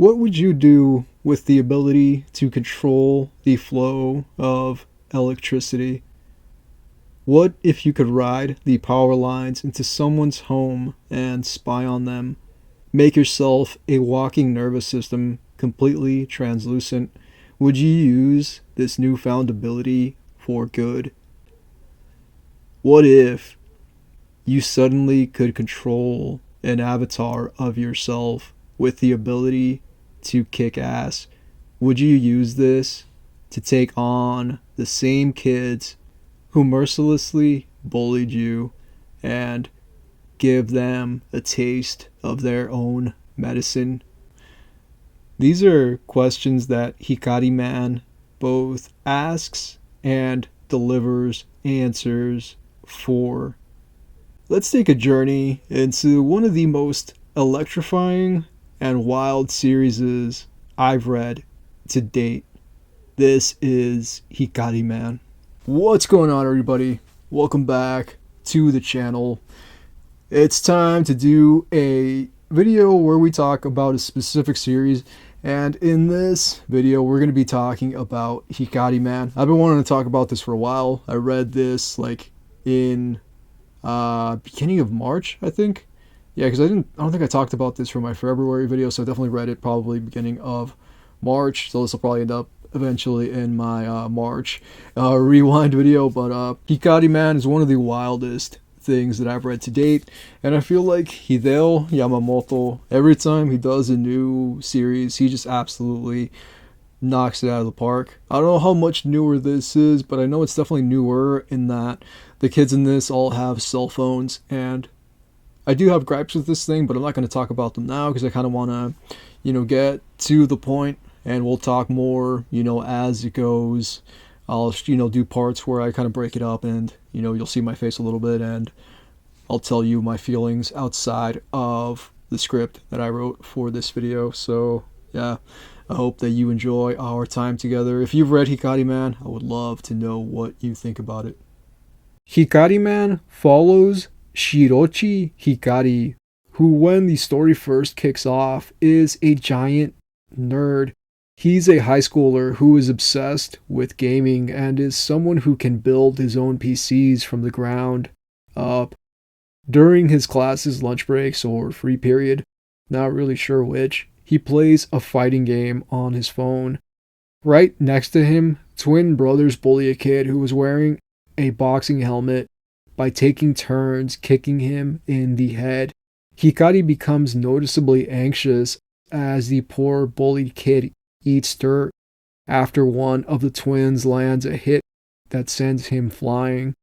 What would you do with the ability to control the flow of electricity? What if you could ride the power lines into someone's home and spy on them? Make yourself a walking nervous system completely translucent. Would you use this newfound ability for good? What if you suddenly could control an avatar of yourself with the ability to kick ass? Would you use this to take on the same kids who mercilessly bullied you and give them a taste of their own medicine? These are questions that Hikari-Man both asks and delivers answers for. Let's take a journey into one of the most electrifying and wild series I've read to date. This is Hikari-Man. What's going on, everybody? Welcome back to the channel. It's time to do a video where we talk about a specific series, and in this video we're going to be talking about Hikari-Man. I've been wanting to talk about this for a while. I read this in beginning of March, I think. Yeah, because I don't think I talked about this for my February video, so I definitely read it probably beginning of March. So this will probably end up eventually in my March rewind video. But Hikari-Man is one of the wildest things that I've read to date, and I feel like Hideo Yamamoto, every time he does a new series, he just absolutely knocks it out of the park. I don't know how much newer this is, but I know it's definitely newer in that the kids in this all have cell phones, and I do have gripes with this thing, but I'm not going to talk about them now because I kind of want to, get to the point, and we'll talk more, as it goes. I'll, do parts where I kind of break it up, and, you'll see my face a little bit, and I'll tell you my feelings outside of the script that I wrote for this video. So, yeah, I hope that you enjoy our time together. If you've read Hikari-Man, I would love to know what you think about it. Hikari-Man follows Shirochi Hikari, who, when the story first kicks off, is a giant nerd. He's a high schooler who is obsessed with gaming and is someone who can build his own PCs from the ground up. During his class's lunch breaks or free period, not really sure which, he plays a fighting game on his phone. Right next to him, twin brothers bully a kid who was wearing a boxing helmet by taking turns kicking him in the head. Hikari becomes noticeably anxious as the poor bullied kid eats dirt after one of the twins lands a hit that sends him flying.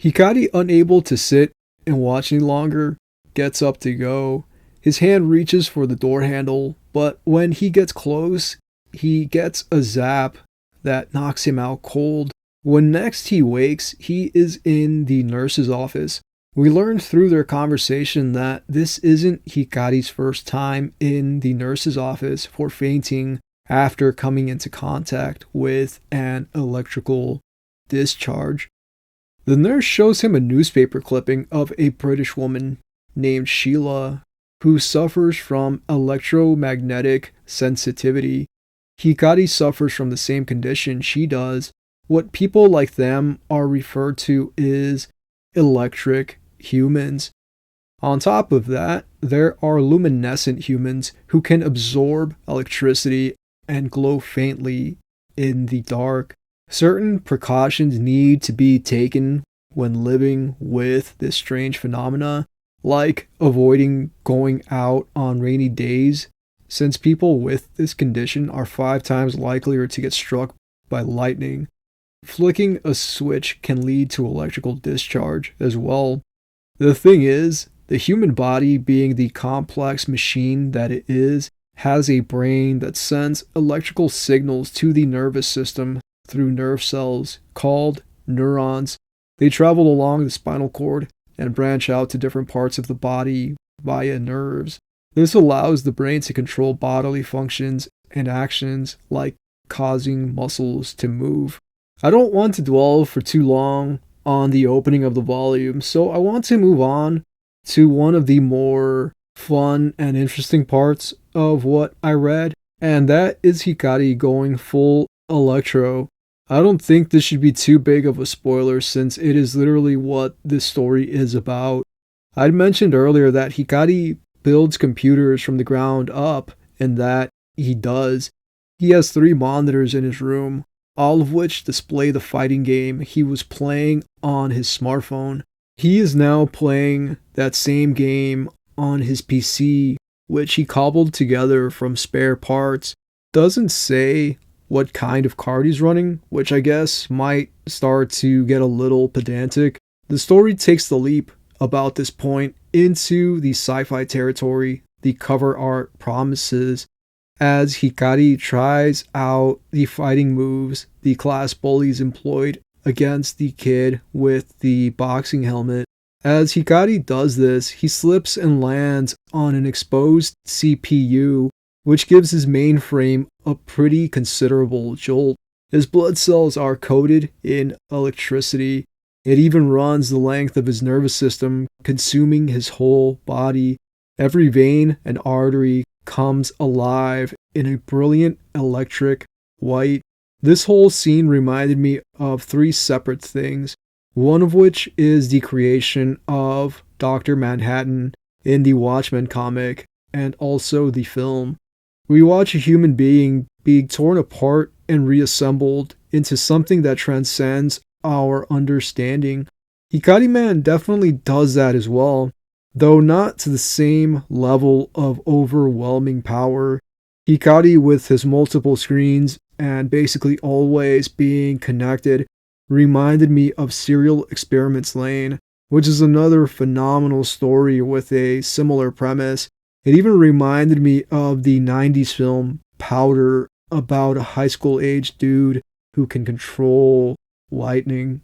Hikari, unable to sit and watch any longer, gets up to go. His hand reaches for the door handle, but when he gets close, he gets a zap that knocks him out cold. When next he wakes, he is in the nurse's office. We learn through their conversation that this isn't Hikari's first time in the nurse's office for fainting after coming into contact with an electrical discharge. The nurse shows him a newspaper clipping of a British woman named Sheila who suffers from electromagnetic sensitivity. Hikari suffers from the same condition she does. What people like them are referred to as electric humans. On top of that, there are luminescent humans who can absorb electricity and glow faintly in the dark. Certain precautions need to be taken when living with this strange phenomena, like avoiding going out on rainy days, since people with this condition are 5 times likelier to get struck by lightning. Flicking a switch can lead to electrical discharge as well. The thing is, the human body, being the complex machine that it is, has a brain that sends electrical signals to the nervous system through nerve cells called neurons. They travel along the spinal cord and branch out to different parts of the body via nerves. This allows the brain to control bodily functions and actions like causing muscles to move. I don't want to dwell for too long on the opening of the volume, so I want to move on to one of the more fun and interesting parts of what I read. And that is Hikari going full electro. I don't think this should be too big of a spoiler since it is literally what this story is about. I'd mentioned earlier that Hikari builds computers from the ground up, and that he does. He has 3 monitors in his room, all of which display the fighting game he was playing on his smartphone. He is now playing that same game on his PC, which he cobbled together from spare parts. Doesn't say what kind of card he's running, which I guess might start to get a little pedantic. The story takes the leap about this point into the sci-fi territory the cover art promises as Hikari tries out the fighting moves the class bullies employed against the kid with the boxing helmet. As Hikari does this, he slips and lands on an exposed CPU, which gives his mainframe a pretty considerable jolt. His blood cells are coated in electricity. It even runs the length of his nervous system, consuming his whole body. Every vein and artery comes alive in a brilliant electric white. This whole scene reminded me of 3 separate things, one of which is the creation of Dr. Manhattan in the Watchmen comic and also the film. We watch a human being being torn apart and reassembled into something that transcends our understanding. Hikari-Man definitely does that as well, though not to the same level of overwhelming power. Hikari, with his multiple screens and basically always being connected, reminded me of Serial Experiments Lane, which is another phenomenal story with a similar premise. It even reminded me of the 90s film Powder about a high school age dude who can control lightning.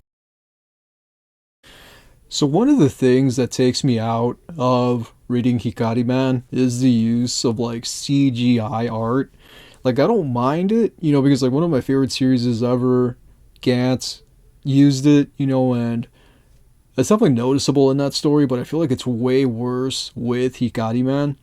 So one of the things that takes me out of reading Hikari-Man is the use of like CGI art. Like I don't mind it, because like one of my favorite series ever, Gantz, used it, and it's definitely noticeable in that story, but I feel like it's way worse with Hikari-Man.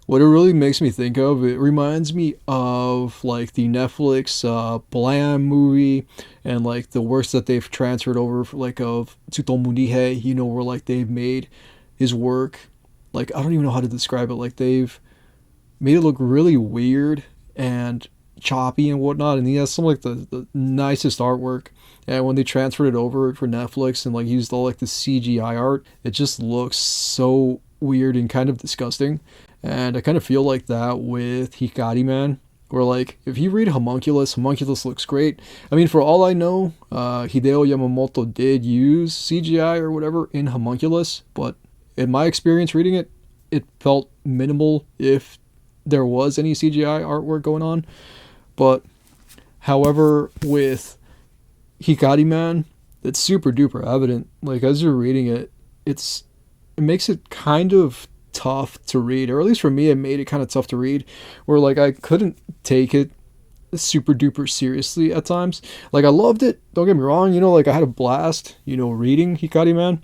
What it really makes me think of, it reminds me of like the Netflix Blam movie and like the works that they've transferred over like of Tsutomu Nihei, where like they've made his work, like I don't even know how to describe it, like they've made it look really weird and choppy and whatnot, and he has some like the nicest artwork. And when they transferred it over for Netflix and like used all like the CGI art, it just looks so weird and kind of disgusting. And I kind of feel like that with Hikari-Man, where like if you read Homunculus, Homunculus looks great. I mean, for all I know, Hideo Yamamoto did use CGI or whatever in Homunculus, but in my experience reading it, it felt minimal if there was any CGI artwork going on. But however, with Hikari-Man, it's super duper evident. Like as you're reading it, it makes it kind of tough to read, or at least for me, it made it kind of tough to read. Where like I couldn't take it super duper seriously at times. Like I loved it. Don't get me wrong. Like I had a blast. Reading Hikari-Man,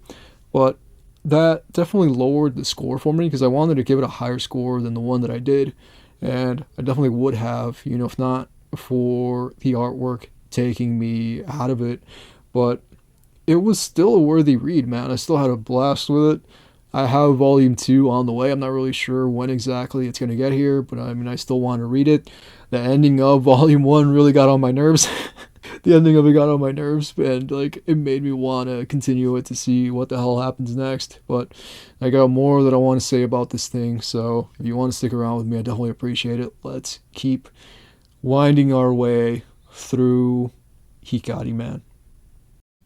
but that definitely lowered the score for me because I wanted to give it a higher score than the one that I did, and I definitely would have. If not for the artwork taking me out of it. But it was still a worthy read, man. I still had a blast with it. I have volume 2 on the way. I'm not really sure when exactly it's going to get here, but I mean, I still want to read it. The ending of volume 1 really got on my nerves. The ending of it got on my nerves, and like it made me want to continue it to see what the hell happens next. But I got more that I want to say about this thing, so if you want to stick around with me, I definitely appreciate it. Let's keep winding our way through Hikari-Man.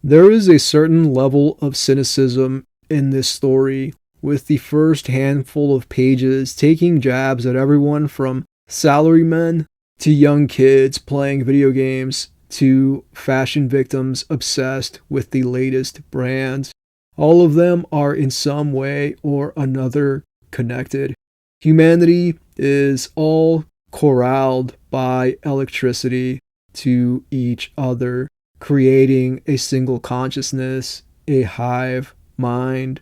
There is a certain level of cynicism in this story, with the first handful of pages taking jabs at everyone from salarymen to young kids playing video games to fashion victims obsessed with the latest brands. All of them are in some way or another connected. Humanity is all corralled by electricity to each other, creating a single consciousness, a hive mind.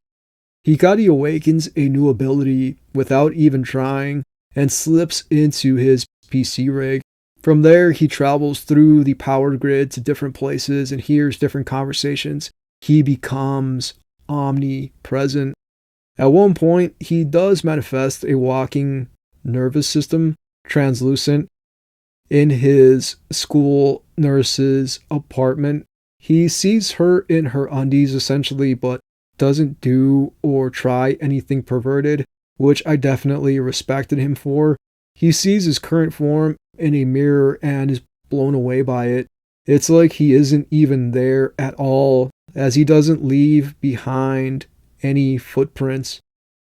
Hikari awakens a new ability without even trying and slips into his PC rig. From there, he travels through the power grid to different places and hears different conversations. He becomes omnipresent. At one point, he does manifest a walking nervous system, translucent, in his school nurse's apartment. He sees her in her undies essentially, but doesn't do or try anything perverted, which I definitely respected him for. He sees his current form in a mirror and is blown away by it. It's like he isn't even there at all, as he doesn't leave behind any footprints.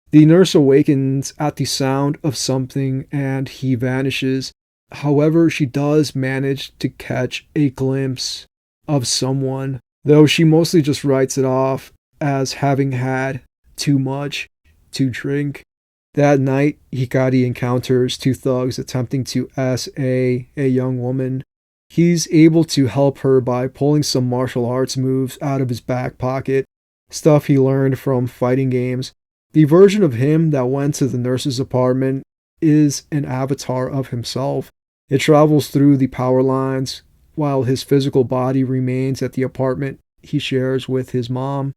The nurse awakens at the sound of something and he vanishes. However, she does manage to catch a glimpse of someone, though she mostly just writes it off as having had too much to drink. That night, Hikari encounters two thugs attempting to SA a young woman. He's able to help her by pulling some martial arts moves out of his back pocket, stuff he learned from fighting games. The version of him that went to the nurse's apartment is an avatar of himself. It travels through the power lines, while his physical body remains at the apartment he shares with his mom.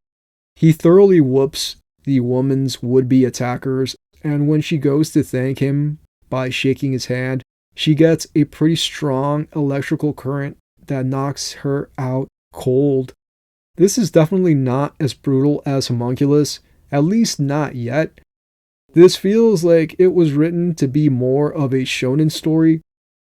He thoroughly whoops the woman's would-be attackers, and when she goes to thank him by shaking his hand, she gets a pretty strong electrical current that knocks her out cold. This is definitely not as brutal as Homunculus, at least not yet. This feels like it was written to be more of a shonen story.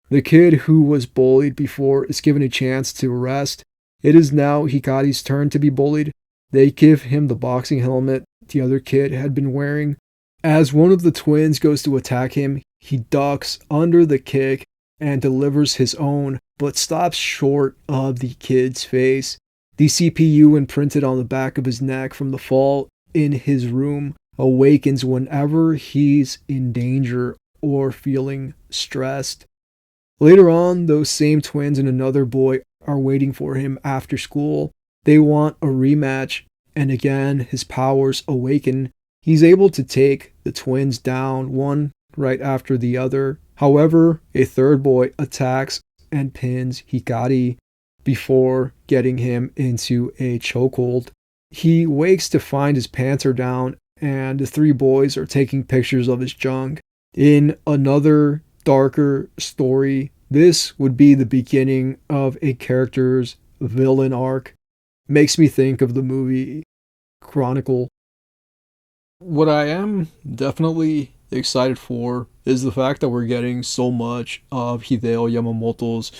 The kid who was bullied before is given a chance to rest. It is now Hikari's turn to be bullied. They give him the boxing helmet the other kid had been wearing. As one of the twins goes to attack him, he ducks under the kick and delivers his own, but stops short of the kid's face. The CPU imprinted on the back of his neck from the fall in his room awakens whenever he's in danger or feeling stressed. Later on, those same twins and another boy are waiting for him after school. They want a rematch, and again, his powers awaken. He's able to take the twins down, one right after the other. However, a third boy attacks and pins Hikari before getting him into a chokehold. He wakes to find his pants are down, and the three boys are taking pictures of his junk. In another darker story, this would be the beginning of a character's villain arc. Makes me think of the movie Chronicle. What I am definitely excited for is the fact that we're getting so much of Hideo Yamamoto's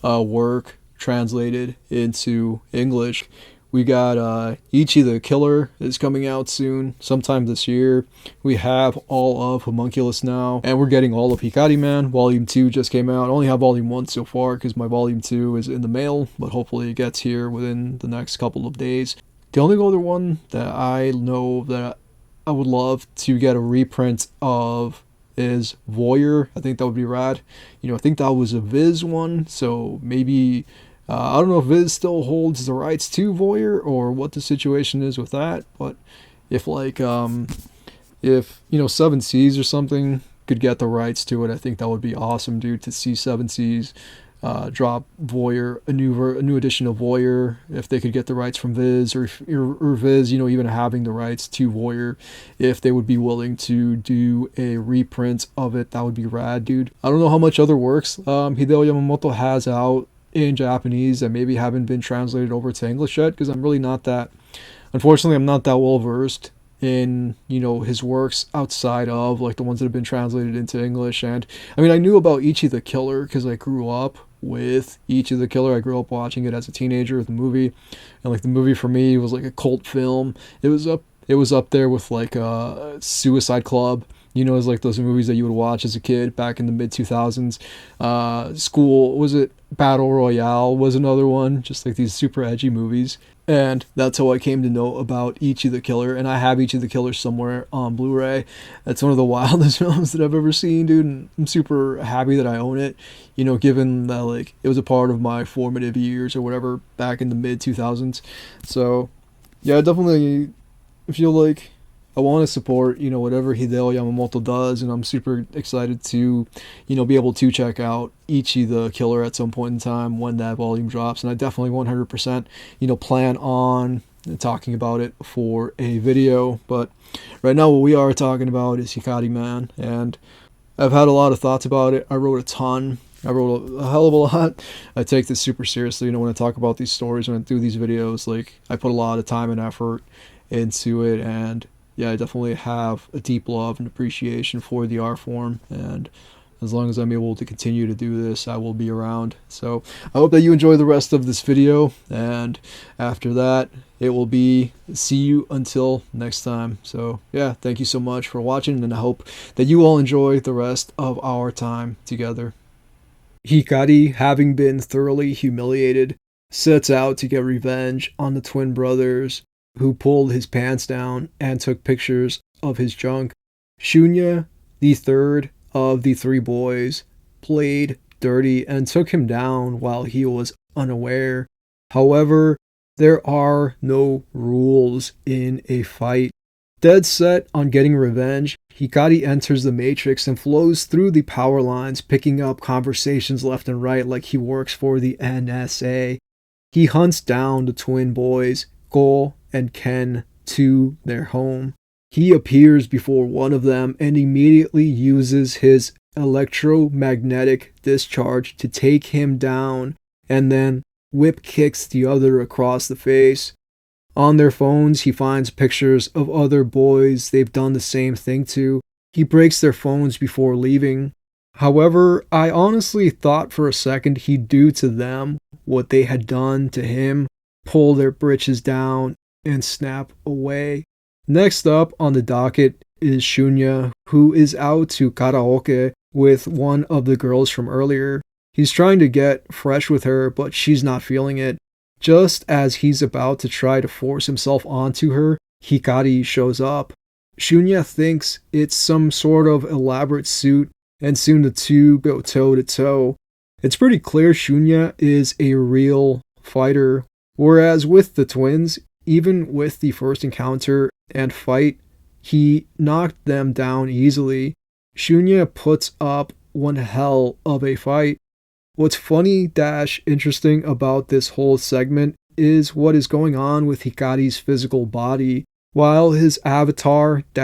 work translated into English. We got Ichi the Killer is coming out soon, sometime this year. We have all of Homunculus now, and we're getting all of Hikari-Man. Volume 2 just came out. I only have Volume 1 so far because my Volume 2 is in the mail, but hopefully it gets here within the next couple of days. The only other one that I know that I would love to get a reprint of is Voyeur. I think that would be rad. I think that was a Viz one, so maybe... I don't know if Viz still holds the rights to Voyeur or what the situation is with that, but if Seven Seas or something could get the rights to it, I think that would be awesome, dude, to see Seven Seas drop Voyeur, a new edition of Voyeur, if they could get the rights from Viz, or Viz, even having the rights to Voyeur, if they would be willing to do a reprint of it, that would be rad, dude. I don't know how much other works Hideo Yamamoto has out in Japanese that maybe haven't been translated over to English yet, because I'm not that well versed in his works outside of like the ones that have been translated into English. And I knew about Ichi the Killer because I grew up with Ichi the Killer. I grew up watching it as a teenager, the movie, and like the movie for me was like a cult film. It was up there with like Suicide Club. It's like those movies that you would watch as a kid back in the mid 2000s. School, was it Battle Royale was another one, just like these super edgy movies. And that's how I came to know about Ichi the Killer, and I have Ichi the Killer somewhere on Blu-ray. That's one of the wildest films that I've ever seen, dude, and I'm super happy that I own it, given that like it was a part of my formative years or whatever back in the mid 2000s. So yeah, I definitely feel like I want to support, whatever Hideo Yamamoto does, and I'm super excited to, be able to check out Ichi the Killer at some point in time when that volume drops. And I definitely 100%, plan on talking about it for a video. But right now, what we are talking about is Hikari-Man, and I've had a lot of thoughts about it. I wrote a ton. I wrote a hell of a lot. I take this super seriously. When I talk about these stories, when I do these videos, like I put a lot of time and effort into it, and yeah, I definitely have a deep love and appreciation for the art form. And as long as I'm able to continue to do this, I will be around. So I hope that you enjoy the rest of this video, and after that, it will be see you until next time. So yeah, thank you so much for watching, and I hope that you all enjoy the rest of our time together. Hikari, having been thoroughly humiliated, sets out to get revenge on the twin brothers who pulled his pants down and took pictures of his junk. Shunya, the third of the three boys, played dirty and took him down while he was unaware. However, there are no rules in a fight. Dead set on getting revenge, Hikari enters the Matrix and flows through the power lines, picking up conversations left and right like he works for the NSA. He hunts down the twin boys, Go and Ken, to their home. He appears before one of them and immediately uses his electromagnetic discharge to take him down, and then whip kicks the other across the face. On their phones, he finds pictures of other boys they've done the same thing to. He breaks their phones before leaving. However, I honestly thought for a second he'd do to them what they had done to him, pull their britches down and snap away. Next up on the docket is Shunya, who is out to karaoke with one of the girls from earlier. He's trying to get fresh with her, but she's not feeling it. Just as he's about to try to force himself onto her, Hikari shows up. Shunya thinks it's some sort of elaborate suit, and soon the two go toe to toe. It's pretty clear Shunya is a real fighter, whereas with the twins, even with the first encounter and fight, he knocked them down easily. Shunya puts up one hell of a fight. What's funny - interesting about this whole segment is what is going on with Hikari's physical body. While his avatar -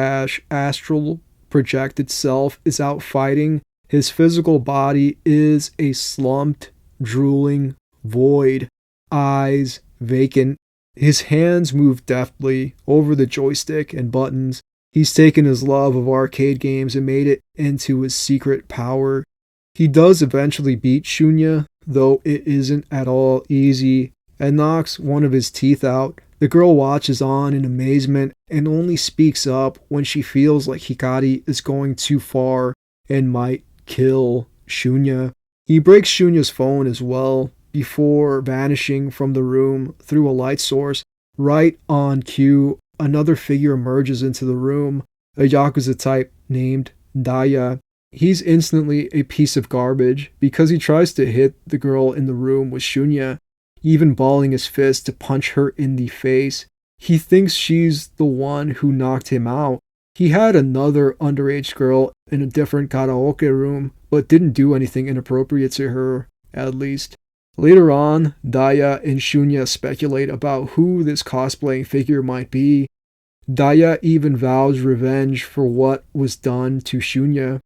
astral projected self is out fighting, his physical body is a slumped, drooling void, eyes vacant. His hands move deftly over the joystick and buttons. He's taken his love of arcade games and made it into his secret power. He does eventually beat Shunya, though it isn't at all easy, and knocks one of his teeth out. The girl watches on in amazement and only speaks up when she feels like Hikari is going too far and might kill Shunya. He breaks Shunya's phone as well, before vanishing from the room through a light source. Right on cue, another figure emerges into the room, a Yakuza type named Daya. He's instantly a piece of garbage because he tries to hit the girl in the room with Shunya, even balling his fist to punch her in the face. He thinks she's the one who knocked him out. He had another underage girl in a different karaoke room, but didn't do anything inappropriate to her, at least. Later on, Daya and Shunya speculate about who this cosplaying figure might be. Daya even vows revenge for what was done to Shunya.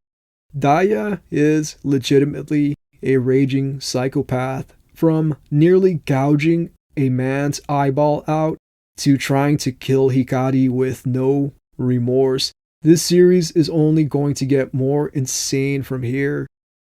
Daya is legitimately a raging psychopath, from nearly gouging a man's eyeball out to trying to kill Hikari with no remorse. This series is only going to get more insane from here.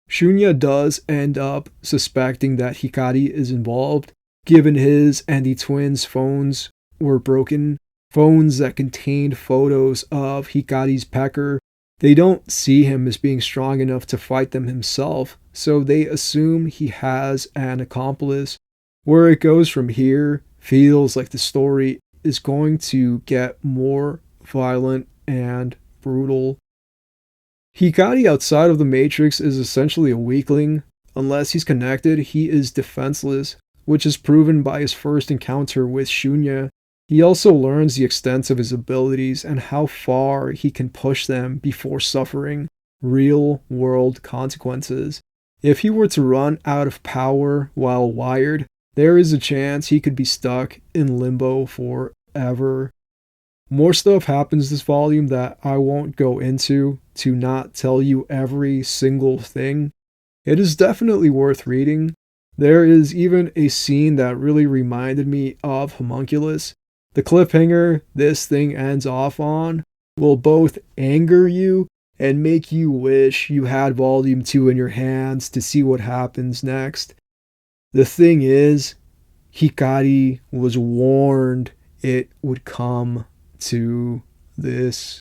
Shunya does end up suspecting that Hikari is involved, given his and the twins' phones were broken, phones that contained photos of Hikari's pecker. They don't see him as being strong enough to fight them himself, so they assume he has an accomplice. Where it goes from here feels like the story is going to get more violent and brutal. Hikari outside of the Matrix is essentially a weakling. Unless he's connected, he is defenseless, which is proven by his first encounter with Shunya. He also learns the extent of his abilities and how far he can push them before suffering real world consequences. If he were to run out of power while wired, there is a chance he could be stuck in limbo forever. More stuff happens this volume that I won't go into to not tell you every single thing. It is definitely worth reading. There is even a scene that really reminded me of Homunculus. The cliffhanger this thing ends off on will both anger you and make you wish you had Volume 2 in your hands to see what happens next. The thing is, Hikari was warned it would come to this.